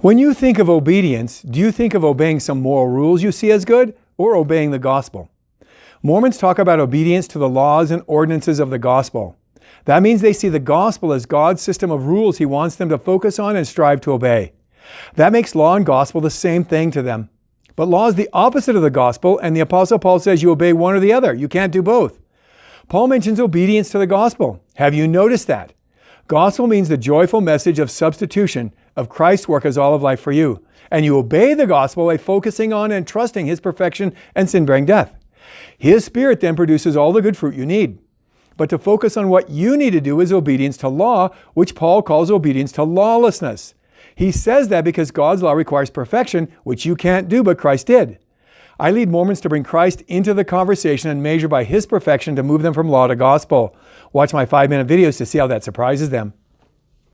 When you think of obedience, do you think of obeying some moral rules you see as good, or obeying the gospel? Mormons talk about obedience to the laws and ordinances of the gospel. That means they see the gospel as God's system of rules He wants them to focus on and strive to obey. That makes law and gospel the same thing to them. But law is the opposite of the gospel, and the Apostle Paul says you obey one or the other. You can't do both. Paul mentions obedience to the gospel. Have you noticed that? Gospel means the joyful message of substitution, of Christ's work as all of life for you. And you obey the gospel by focusing on and trusting His perfection and sin-bearing death. His Spirit then produces all the good fruit you need. But to focus on what you need to do is obedience to law, which Paul calls obedience to lawlessness. He says that because God's law requires perfection, which you can't do, but Christ did. I lead Mormons to bring Christ into the conversation and measure by His perfection to move them from law to gospel. Watch my 5-minute videos to see how that surprises them.